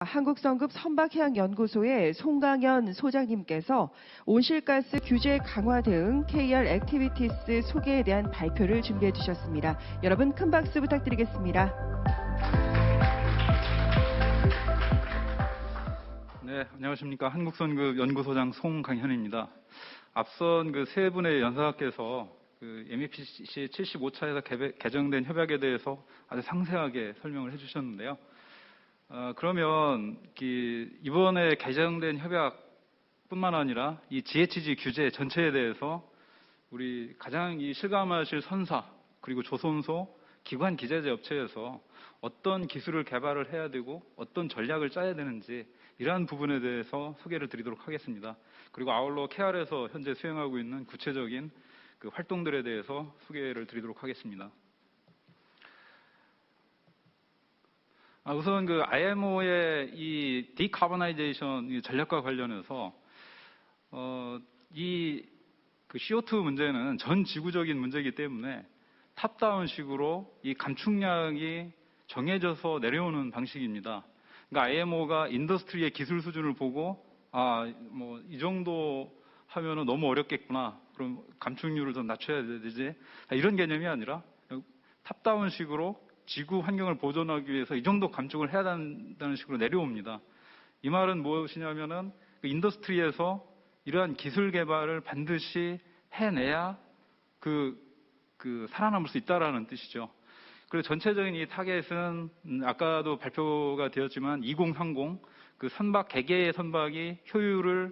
한국성급 선박해양연구소의 송강현 소장님께서 온실가스 규제 강화 등 KR 액티비티스 소개에 대한 발표를 준비해 주셨습니다. 여러분 큰 박수 부탁드리겠습니다. 네, 안녕하십니까. 한국성급 연구소장 송강현입니다. 앞선 그 세 분의 연사께서 MEPC 75차에서 개정된 협약에 대해서 아주 상세하게 설명을 해주셨는데요. 그러면 이번에 개정된 협약뿐만 아니라 이 GHG 규제 전체에 대해서 우리 가장 실감하실 선사 그리고 조선소, 기관 기재제 업체에서 어떤 기술을 개발을 해야 되고 어떤 전략을 짜야 되는지 이러한 부분에 대해서 소개를 드리도록 하겠습니다. 그리고 아울러 KR에서 현재 수행하고 있는 구체적인 그 활동들에 대해서 소개를 드리도록 하겠습니다. 우선 IMO의 이 디카보나이제이션 전략과 관련해서 이 CO2 문제는 전 지구적인 문제이기 때문에 탑다운식으로 이 감축량이 정해져서 내려오는 방식입니다. 그러니까 IMO가 인더스트리의 기술 수준을 보고 이 정도 하면은 너무 어렵겠구나. 그럼 감축률을 더 낮춰야 되지. 이런 개념이 아니라 탑다운식으로 지구 환경을 보존하기 위해서 이 정도 감축을 해야 한다는 식으로 내려옵니다. 이 말은 무엇이냐면은 인더스트리에서 이러한 기술 개발을 반드시 해내야 살아남을 수 있다라는 뜻이죠. 그리고 전체적인 이 타겟은 아까도 발표가 되었지만 2030 선박 개개의 선박이 효율을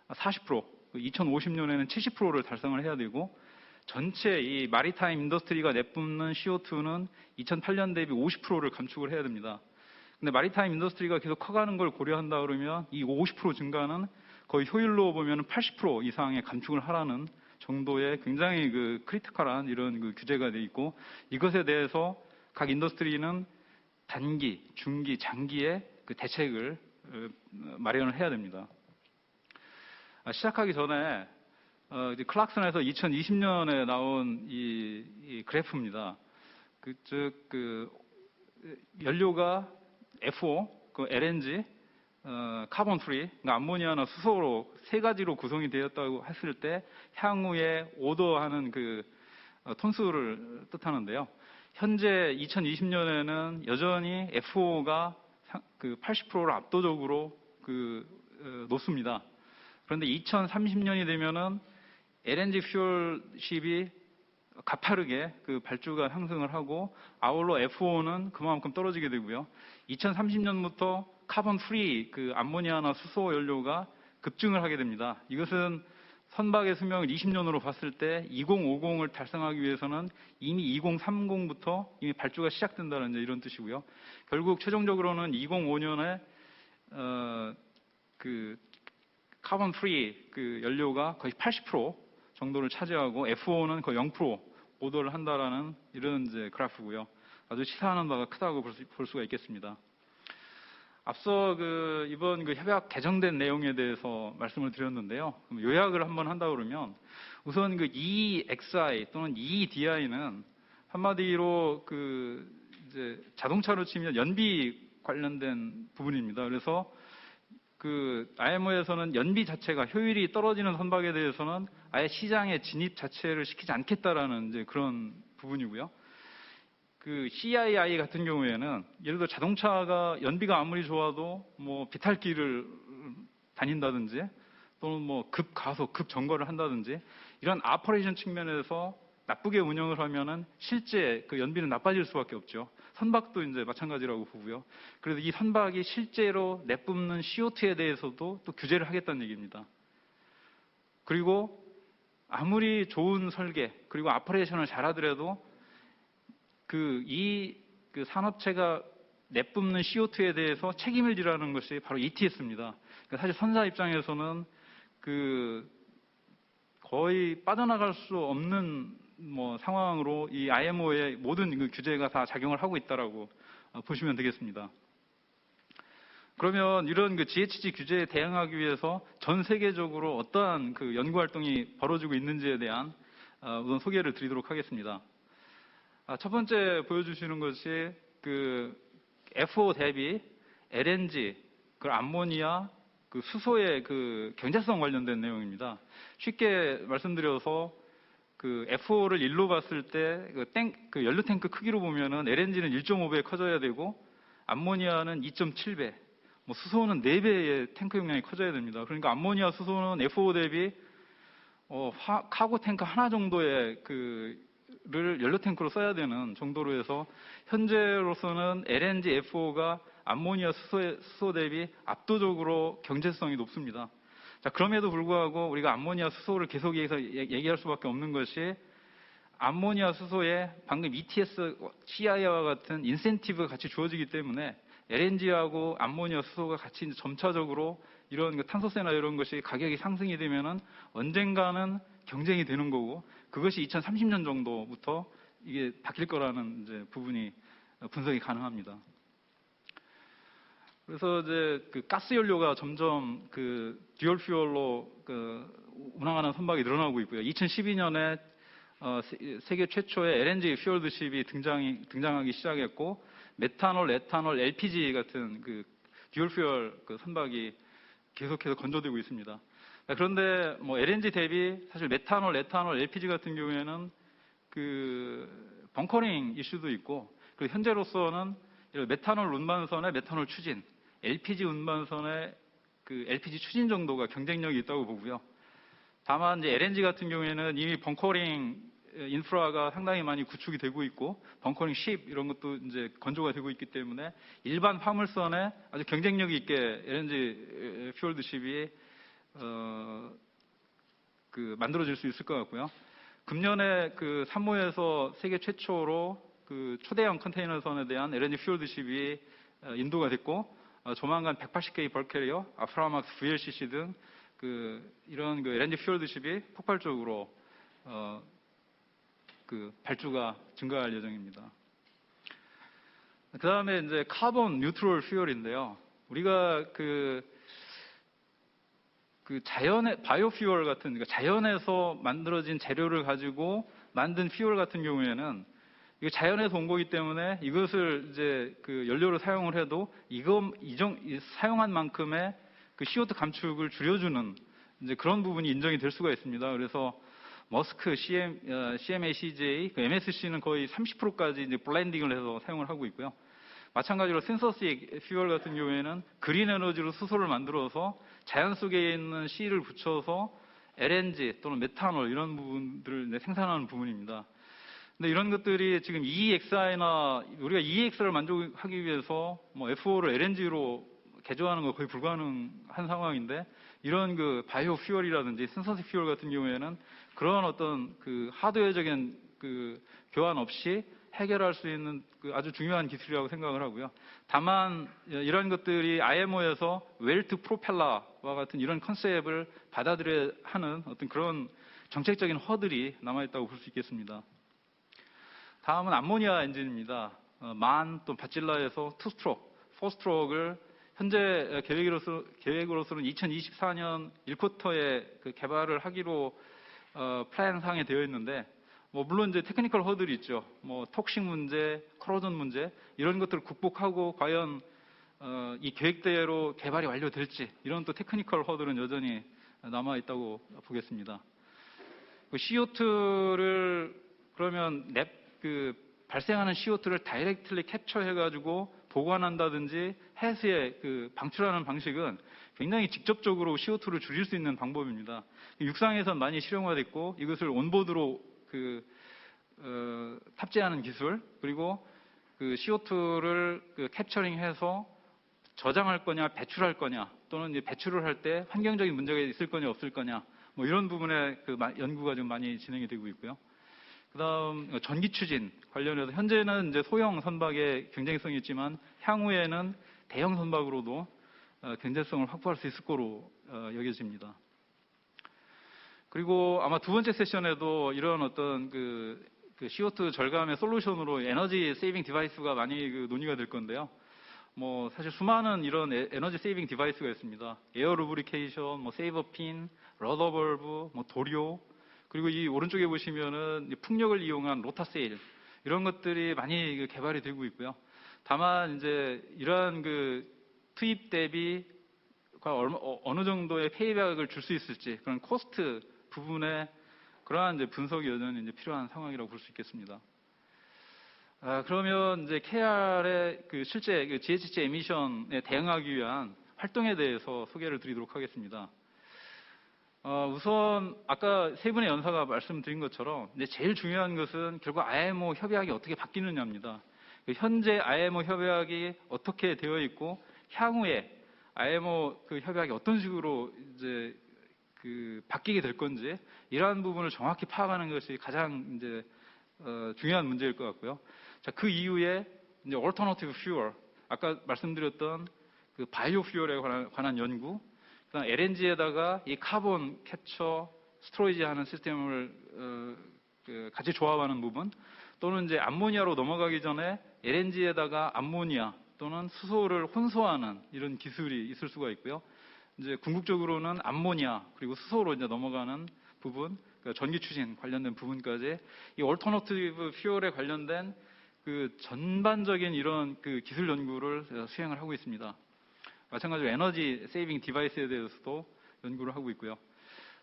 40%, 2050년에는 70%를 달성을 해야 되고 전체 이 마리타임 인더스트리가 내뿜는 CO2는 2008년 대비 50%를 감축을 해야 됩니다. 근데 마리타임 인더스트리가 계속 커가는 걸 고려한다 그러면 이 50% 증가는 거의 효율로 보면 80% 이상의 감축을 하라는 정도의 굉장히 크리티컬한 이런 규제가 되어 있고 이것에 대해서 각 인더스트리는 단기, 중기, 장기의 대책을 마련을 해야 됩니다. 시작하기 전에 클락슨에서 2020년에 나온 이 그래프입니다. 연료가 FO, LNG, 카본 프리, 암모니아나 수소로 세 가지로 구성이 되었다고 했을 때 향후에 오더하는 톤수를 뜻하는데요. 현재 2020년에는 여전히 FO가 80%를 압도적으로 높습니다. 그런데 2030년이 되면은 LNG 퓨얼십이 가파르게 발주가 상승을 하고 아울러 FO는 그만큼 떨어지게 되고요. 2030년부터 카본 프리 암모니아나 수소 연료가 급증을 하게 됩니다. 이것은 선박의 수명을 20년으로 봤을 때 2050을 달성하기 위해서는 이미 2030부터 이미 발주가 시작된다는 이런 뜻이고요. 결국 최종적으로는 2050년에 카본 프리 연료가 거의 80% 정도를 차지하고 FO는 거의 0% 오더를 한다라는 이런 그래프고요. 아주 시사하는 바가 크다고 볼 수가 있겠습니다. 앞서 이번 협약 개정된 내용에 대해서 말씀을 드렸는데요. 요약을 한번 한다 그러면 우선 EXI 또는 EDI는 한마디로 자동차로 치면 연비 관련된 부분입니다. 그래서 IMO에서는 연비 자체가 효율이 떨어지는 선박에 대해서는 아예 시장에 진입 자체를 시키지 않겠다라는 그런 부분이고요. CII 같은 경우에는 예를 들어 자동차가 연비가 아무리 좋아도 비탈길을 다닌다든지 또는 급가속, 급정거를 한다든지 이런 아퍼레이션 측면에서 나쁘게 운영을 하면은 실제 연비는 나빠질 수밖에 없죠. 선박도 마찬가지라고 보고요. 그래서 이 선박이 실제로 내뿜는 CO2에 대해서도 또 규제를 하겠다는 얘기입니다. 그리고 아무리 좋은 설계 그리고 아퍼레이션을 잘하더라도 이 산업체가 내뿜는 CO2에 대해서 책임을 지라는 것이 바로 ETS입니다. 사실 선사 입장에서는 거의 빠져나갈 수 없는 상황으로 이 IMO의 모든 규제가 다 작용을 하고 있다라고 보시면 되겠습니다. 그러면 이런 GHG 규제에 대응하기 위해서 전 세계적으로 어떠한 연구 활동이 벌어지고 있는지에 대한 우선 소개를 드리도록 하겠습니다. 첫 번째 보여주시는 것이 FO 대비 LNG 그 암모니아, 그 수소의 그 경제성 관련된 내용입니다. 쉽게 말씀드려서 그 FO를 1로 봤을 때 그 연료 탱크 크기로 보면은 LNG는 1.5배 커져야 되고 암모니아는 2.7배, 뭐 수소는 4배의 탱크 용량이 커져야 됩니다. 그러니까 암모니아, 수소는 FO 대비 카고 탱크 하나 정도의 를 연료 탱크로 써야 되는 정도로 해서 현재로서는 LNG FO가 암모니아, 수소 대비 압도적으로 경제성이 높습니다. 자, 그럼에도 불구하고 우리가 암모니아, 수소를 계속 얘기할 수밖에 없는 것이 암모니아, 수소에 방금 ETS, CI와 같은 인센티브가 같이 주어지기 때문에 LNG하고 암모니아, 수소가 같이 이제 점차적으로 이런 탄소세나 이런 것이 가격이 상승이 되면은 언젠가는 경쟁이 되는 거고 그것이 2030년 정도부터 이게 바뀔 거라는 이제 부분이 분석이 가능합니다. 그래서 이제 그 가스 연료가 점점 그 듀얼 퓨얼로 운항하는 선박이 늘어나고 있고요. 2012년에 세계 최초의 LNG 퓨얼드 쉽이 등장하기 시작했고 메탄올, 에탄올, LPG 같은 그 듀얼 퓨얼 그 선박이 계속해서 건조되고 있습니다. 그런데 뭐 LNG 대비 사실 메탄올, 에탄올, LPG 같은 경우에는 그 벙커링 이슈도 있고 그리고 현재로서는 메탄올 운반선의 메탄올 추진, LPG 운반선의 그 LPG 추진 정도가 경쟁력이 있다고 보고요. 다만 이제 LNG 같은 경우에는 이미 벙커링 인프라가 상당히 많이 구축이 되고 있고 벙커링 쉽 이런 것도 이제 건조가 되고 있기 때문에 일반 화물선에 아주 경쟁력 있게 LNG 퓨얼드 쉽이 만들어질 수 있을 것 같고요. 금년에 그 산모에서 세계 최초로 그 초대형 컨테이너선에 대한 LNG 퓨얼드 쉽이 인도가 됐고 조만간 180개의 벌캐리어, 아프라막스 VLCC 등 이런 LNG 퓨얼드 쉽이 폭발적으로 발주가 증가할 예정입니다. 그 다음에 이제 카본 뉴트럴 퓨얼인데요. 우리가 자연의 바이오 퓨얼 같은 그러니까 자연에서 만들어진 재료를 가지고 만든 퓨얼 같은 경우에는 이거 자연에서 온 거기 때문에 이것을 이제 연료로 사용을 해도 사용한 만큼의 그 CO2 감축을 줄여주는 이제 그런 부분이 인정이 될 수가 있습니다. 그래서 머스크, CMA, CJ, MSC는 거의 30%까지 이제 블렌딩을 해서 사용을 하고 있고요. 마찬가지로 신서식 퓨얼 같은 경우에는 그린 에너지로 수소를 만들어서 자연 속에 있는 C를 붙여서 LNG 또는 메탄올 이런 부분들을 생산하는 부분입니다. 근데 이런 것들이 지금 EEXI나 우리가 EEX를 만족하기 위해서 뭐 FO를 LNG로 개조하는 거 거의 불가능한 상황인데 이런 바이오 퓨얼이라든지 신서식 퓨얼 같은 경우에는 그런 어떤 하드웨어적인 교환 없이 해결할 수 있는 아주 중요한 기술이라고 생각을 하고요. 다만 이런 것들이 IMO에서 웰트 프로펠러와 같은 이런 컨셉을 받아들여야 하는 어떤 그런 정책적인 허들이 남아있다고 볼 수 있겠습니다. 다음은 암모니아 엔진입니다. 만 또 바질라에서 2스트로크, 4스트로크를 현재 계획으로서는 2024년 1쿼터에 개발을 하기로 플랜상에 되어 있는데 물론 이제 테크니컬 허들이 있죠. 톡식 문제, 코로전 문제 이런 것들을 극복하고 과연 이 계획대로 개발이 완료될지 이런 또 테크니컬 허들은 여전히 남아 있다고 보겠습니다. CO2를 그러면 발생하는 CO2를 다이렉트리 캡처해가지고 보관한다든지 해수에 방출하는 방식은 굉장히 직접적으로 CO2를 줄일 수 있는 방법입니다. 육상에선 많이 실용화됐고 이것을 온보드로 탑재하는 기술 그리고 CO2를 캡처링해서 저장할 거냐 배출할 거냐 또는 이제 배출을 할 때 환경적인 문제가 있을 거냐 없을 거냐 이런 부분에 연구가 좀 많이 진행이 되고 있고요. 그다음 전기 추진 관련해서 현재는 이제 소형 선박의 경쟁성이 있지만 향후에는 대형 선박으로도 경제성을 확보할 수 있을 거로 여겨집니다. 그리고 아마 두 번째 세션에도 이런 어떤 CO2 절감의 솔루션으로 에너지 세이빙 디바이스가 많이 논의가 될 건데요. 사실 수많은 이런 에너지 세이빙 디바이스가 있습니다. 에어 루브리케이션, 세이버핀, 러더 벌브, 도료 그리고 이 오른쪽에 보시면은 풍력을 이용한 로타세일 이런 것들이 많이 개발이 되고 있고요. 다만 이제 이러한 투입 대비 어느 정도의 페이백을 줄 수 있을지 그런 코스트 부분에 그러한 이제 분석이 여전히 이제 필요한 상황이라고 볼 수 있겠습니다. 그러면 이제 KR의 실제 GHG 에미션에 대응하기 위한 활동에 대해서 소개를 드리도록 하겠습니다. 우선 아까 세 분의 연사가 말씀드린 것처럼 이제 제일 중요한 것은 결국 IMO 협약이 어떻게 바뀌느냐입니다. 현재 IMO 협약이 어떻게 되어 있고 향후에 IMO 협약이 어떤 식으로 이제 바뀌게 될 건지 이러한 부분을 정확히 파악하는 것이 가장 이제 중요한 문제일 것 같고요. 자, 그 이후에 이제 alternative fuel, 아까 말씀드렸던 바이오 퓨얼에 관한 연구, 그다음 LNG에다가 이 카본 캡처, 스토리지 하는 시스템을 같이 조합하는 부분, 또는 이제 암모니아로 넘어가기 전에 LNG에다가 암모니아 또는 수소를 혼소하는 이런 기술이 있을 수가 있고요. 이제 궁극적으로는 암모니아 그리고 수소로 이제 넘어가는 부분, 그러니까 전기 추진 관련된 부분까지 이 얼터너티브 퓨얼에 관련된 전반적인 이런 기술 연구를 수행을 하고 있습니다. 마찬가지로 에너지 세이빙 디바이스에 대해서도 연구를 하고 있고요.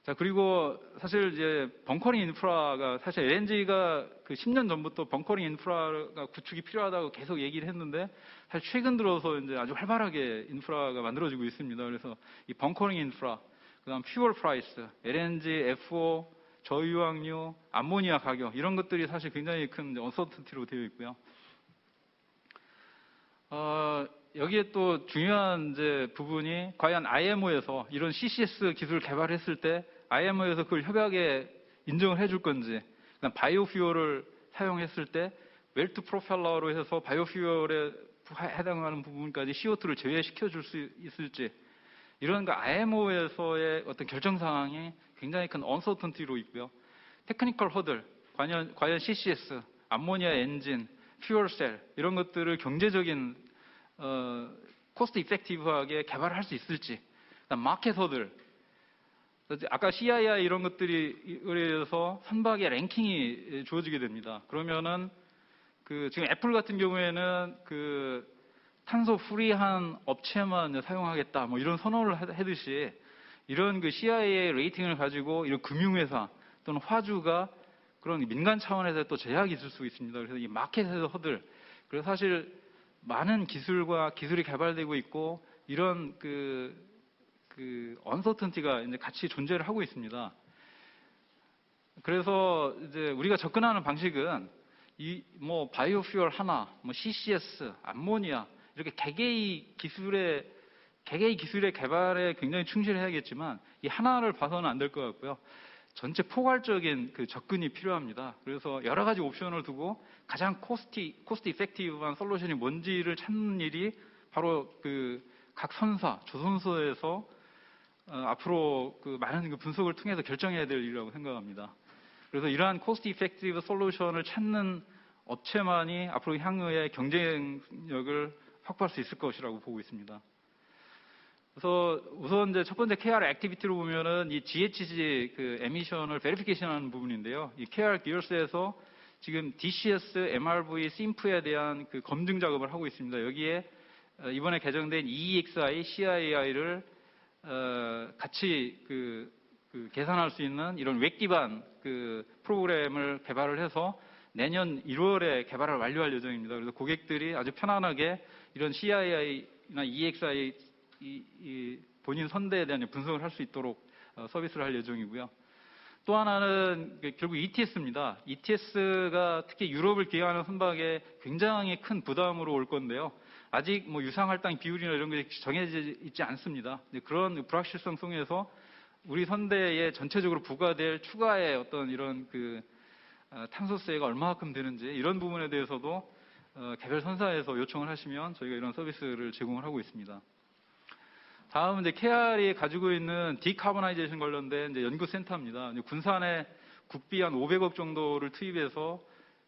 자, 그리고 사실 이제 벙커링 인프라가 사실 LNG가 10년 전부터 벙커링 인프라가 구축이 필요하다고 계속 얘기를 했는데 사실 최근 들어서 이제 아주 활발하게 인프라가 만들어지고 있습니다. 그래서 이 벙커링 인프라, 그다음 퓨얼 프라이스, LNG, FO, 저유황유, 암모니아 가격 이런 것들이 사실 굉장히 큰 언서튼티로 되어 있고요. 여기에 또 중요한 이제 부분이 과연 IMO에서 이런 CCS 기술을 개발했을 때 IMO에서 그걸 협약에 인정을 해줄 건지, 그다음 바이오퓨얼을 사용했을 때 웰트 프로펠러로 해서 바이오퓨얼에 해당하는 부분까지 CO2를 제외시켜 줄 수 있을지, 이런 IMO에서의 어떤 결정 사항이 굉장히 큰 언서턴티로 있고요. 테크니컬 허들, 과연 CCS, 암모니아 엔진, 퓨얼셀 이런 것들을 경제적인 코스트 이펙티브하게 개발할 수 있을지, 그다음 마켓 허들, 아까 CII 이런 것들이 의해서 선박의 랭킹이 주어지게 됩니다. 그러면은 지금 애플 같은 경우에는 탄소 프리한 업체만 사용하겠다 뭐 이런 선언을 하듯이 이런 CIA 레이팅을 가지고 이런 금융회사 또는 화주가 그런 민간 차원에서 또 제약이 있을 수 있습니다. 그래서 이 마켓에서 허들, 그래서 사실 많은 기술이 개발되고 있고 이런 언서턴티가 이제 같이 존재를 하고 있습니다. 그래서 이제 우리가 접근하는 방식은 바이오퓨얼 하나, CCS, 암모니아 이렇게 개개의 기술의 개발에 굉장히 충실해야겠지만 이 하나를 봐서는 안 될 것 같고요. 전체 포괄적인 접근이 필요합니다. 그래서 여러 가지 옵션을 두고 가장 코스트 이펙티브한 솔루션이 뭔지를 찾는 일이 바로 각 선사, 조선소에서 앞으로 많은 분석을 통해서 결정해야 될 일이라고 생각합니다. 그래서 이러한 코스트 이펙티브 솔루션을 찾는 업체만이 앞으로 향후에 경쟁력을 확보할 수 있을 것이라고 보고 있습니다. 그래서 우선 이제 첫 번째 KR 액티비티로 보면은 이 GHG 에미션을 베리피케이션하는 부분인데요. 이 KR 기어스에서 지금 DCS, MRV, 심프에 대한 검증 작업을 하고 있습니다. 여기에 이번에 개정된 EEXI, CII를 같이 계산할 수 있는 이런 웹 기반 프로그램을 개발을 해서 내년 1월에 개발을 완료할 예정입니다. 그래서 고객들이 아주 편안하게 이런 CII나 EEXI 본인 선대에 대한 분석을 할 수 있도록 서비스를 할 예정이고요. 또 하나는 결국 ETS입니다. ETS가 특히 유럽을 기항하는 선박에 굉장히 큰 부담으로 올 건데요. 아직 유상할당 비율이나 이런 것이 정해져 있지 않습니다. 그런 불확실성 속에서 우리 선대에 전체적으로 부과될 추가의 어떤 이런 탄소세가 얼마만큼 되는지 이런 부분에 대해서도 개별 선사에서 요청을 하시면 저희가 이런 서비스를 제공을 하고 있습니다. 다음은 이제 KR이 가지고 있는 디카보나이제이션 관련된 이제 연구센터입니다. 군산에 국비 한 500억 정도를 투입해서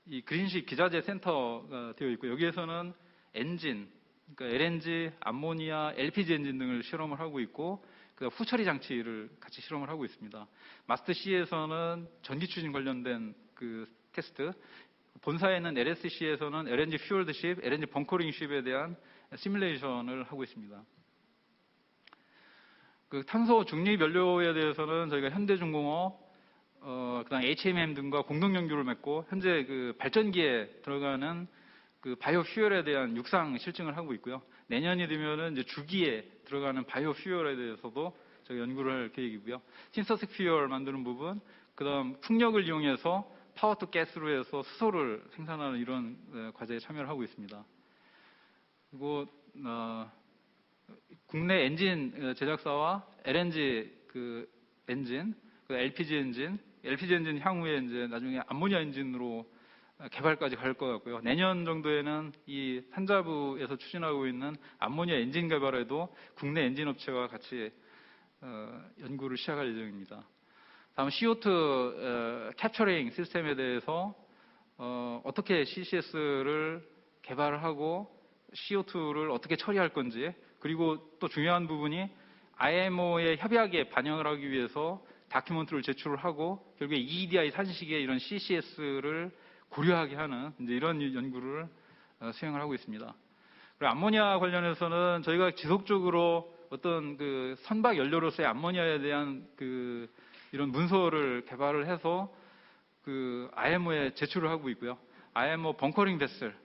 이 그린식 기자재 센터가 되어 있고 여기에서는 엔진, 그러니까 LNG, 암모니아, LPG 엔진 등을 실험을 하고 있고 후처리 장치를 같이 실험을 하고 있습니다. 마스터 C에서는 전기 추진 관련된 테스트, 본사에 있는 LSC에서는 LNG 퓨얼드십, LNG 벙커링 쉽에 대한 시뮬레이션을 하고 있습니다. 그 탄소 중립 연료에 대해서는 저희가 현대중공업, 그다음 HMM 등과 공동 연구를 맺고 현재 그 발전기에 들어가는 그 바이오 퓨얼에 대한 육상 실증을 하고 있고요. 내년이 되면은 이제 주기에 들어가는 바이오 퓨얼에 대해서도 저희 연구를 할 계획이고요. 신서식 퓨얼 만드는 부분, 그다음 풍력을 이용해서 파워 투 가스로 해서 수소를 생산하는 이런 과제에 참여를 하고 있습니다. 그리고 국내 엔진 제작사와 LNG 그 엔진, 그 LPG 엔진 향후에 이제 나중에 암모니아 엔진으로 개발까지 갈 것 같고요. 내년 정도에는 이 산자부에서 추진하고 있는 암모니아 엔진 개발에도 국내 엔진 업체와 같이 연구를 시작할 예정입니다. 다음 CO2 캡처링 시스템에 대해서 어떻게 CCS를 개발을 하고 CO2를 어떻게 처리할 건지, 그리고 또 중요한 부분이 IMO의 협약에 반영을 하기 위해서 다큐멘터리를 제출을 하고 결국에 EEDI 산식에 이런 CCS를 고려하게 하는 이제 이런 연구를 수행을 하고 있습니다. 그리고 암모니아 관련해서는 저희가 지속적으로 어떤 그 선박 연료로서의 암모니아에 대한 그 이런 문서를 개발을 해서 그 IMO에 제출을 하고 있고요. IMO 벙커링 베슬,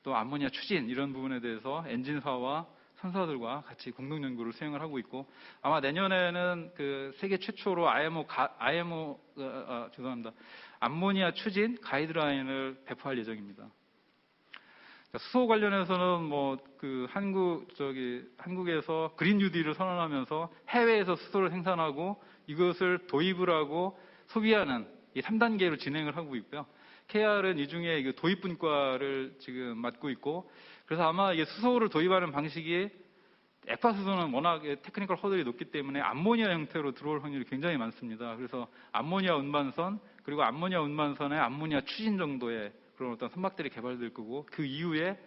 또 암모니아 추진 이런 부분에 대해서 엔진사와 선사들과 같이 공동 연구를 수행을 하고 있고, 아마 내년에는 그 세계 최초로 죄송합니다. 암모니아 추진 가이드라인을 배포할 예정입니다. 수소 관련해서는 뭐 그 한국에서 그린 뉴딜을 선언하면서 해외에서 수소를 생산하고 이것을 도입을 하고 소비하는 이 3단계로 진행을 하고 있고요. KR은 이 중에 도입 분과를 지금 맡고 있고, 그래서 아마 이게 수소를 도입하는 방식이 액화 수소는 워낙 테크니컬 허들이 높기 때문에 암모니아 형태로 들어올 확률이 굉장히 많습니다. 그래서 암모니아 운반선, 그리고 암모니아 운반선에 암모니아 추진 정도의 그런 어떤 선박들이 개발될 거고, 그 이후에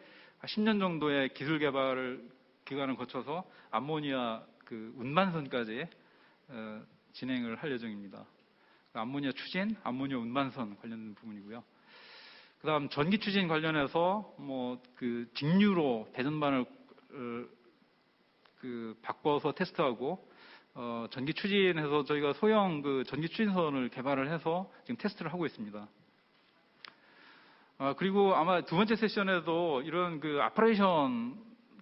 10년 정도의 기술 개발 기간을 거쳐서 암모니아 그 운반선까지 진행을 할 예정입니다. 암모니아 추진, 암모니아 운반선 관련된 부분이고요. 그다음 전기 추진 관련해서 뭐 그 직류로 대전반을 그 바꿔서 테스트하고 전기 추진해서 저희가 소형 그 전기 추진선을 개발을 해서 지금 테스트를 하고 있습니다. 그리고 아마 두 번째 세션에도 이런 그 아퍼레이션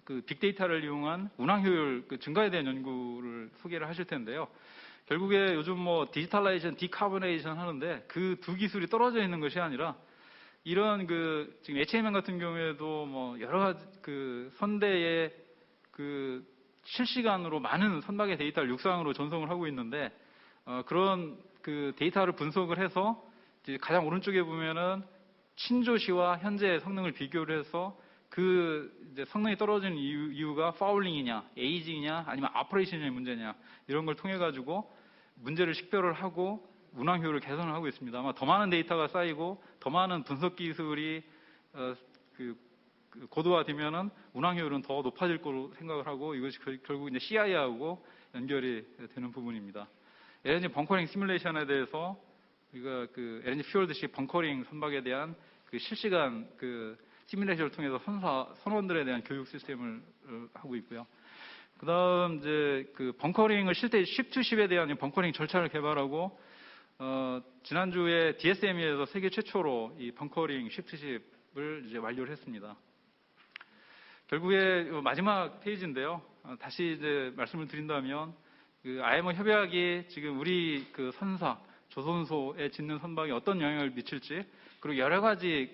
그 빅데이터를 이용한 운항 효율 그 증가에 대한 연구를 소개를 하실 텐데요. 결국에 요즘 뭐 디지털라이제이션, 디카보네이션 하는데 그 두 기술이 떨어져 있는 것이 아니라 이런 그 지금 HMM 같은 경우에도 뭐 여러 가지 그 선대의 그 실시간으로 많은 선박의 데이터를 육상으로 전송을 하고 있는데 그런 그 데이터를 분석을 해서 이제 가장 오른쪽에 보면은 신조시와 현재 성능을 비교를 해서 그 이제 성능이 떨어지는 이유가 파울링이냐, 에이징이냐, 아니면 아퍼레이션의 문제냐 이런 걸 통해 가지고 문제를 식별을 하고 운항 효율을 개선을 하고 있습니다. 아마 더 많은 데이터가 쌓이고 더 많은 분석 기술이 고도화되면은 운항 효율은 더 높아질 거로 생각을 하고, 이것이 결국 이제 CI하고 연결이 되는 부분입니다. LNG 벙커링 시뮬레이션에 대해서 우리가 그 LNG 퓨얼드식 벙커링 선박에 대한 그 실시간 그 시뮬레이션을 통해서 선원들에 대한 교육 시스템을 하고 있고요. 그다음 이제 그 벙커링을 실제 쉽투십에 대한 벙커링 절차를 개발하고 지난주에 DSM에서 세계 최초로 이 벙커링 쉽투십을 이제 완료를 했습니다. 결국에 마지막 페이지인데요. 다시 이제 말씀을 드린다면 그 IMO 협약이 지금 우리 그 선사 조선소에 짓는 선박에 어떤 영향을 미칠지, 그리고 여러 가지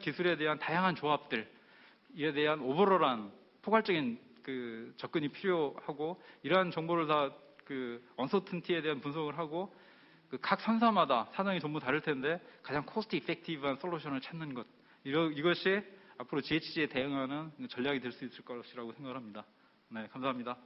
기술에 대한 다양한 조합들에 대한 오버롤한 포괄적인 그 접근이 필요하고, 이러한 정보를 다 그 언서튼티에 대한 분석을 하고 그 각 선사마다 사정이 전부 다를 텐데 가장 코스트 이펙티브한 솔루션을 찾는 것, 이것이 앞으로 GHG에 대응하는 전략이 될 수 있을 것이라고 생각합니다. 네, 감사합니다.